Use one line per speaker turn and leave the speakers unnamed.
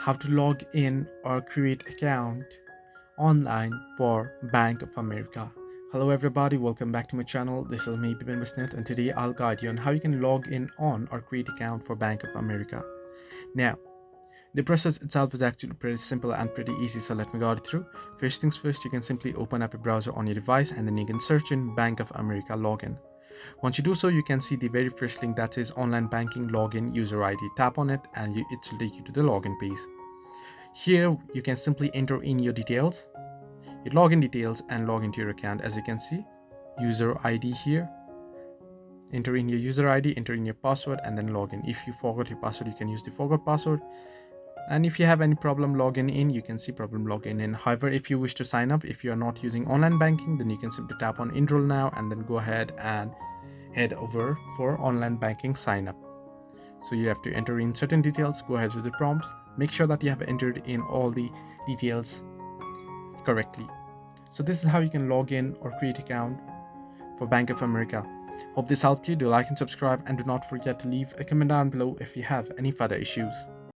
how to log in or create account online for Bank of America. Hello everybody, welcome back to my channel. This is me Bipin Bisnet, and today I'll guide you on how you can log in on or create account for Bank of America. Now, the process itself is actually pretty simple and pretty easy, so let me guide it through. First things first, you can simply open up a browser on your device and then you can search in Bank of America login. Once you do so, you can see the very first link that says online banking login user ID. Tap on it and it will take you to the login page. Here you can simply enter in your details, your login details, and log into your account. As you can see, user ID here. Enter in your user ID, enter in your password, and then log in. If you forgot your password, you can use the forgot password. And if you have any problem logging in, you can see problem login in. However, if you wish to sign up, if you are not using online banking, then you can simply tap on Enroll Now and then go ahead and head over for online banking sign up. So you have to enter in certain details, go ahead with the prompts, make sure that you have entered in all the details correctly. So this is how you can log in or create account for Bank of America. Hope this helped you. Do like and subscribe, and do not forget to leave a comment down below if you have any further issues.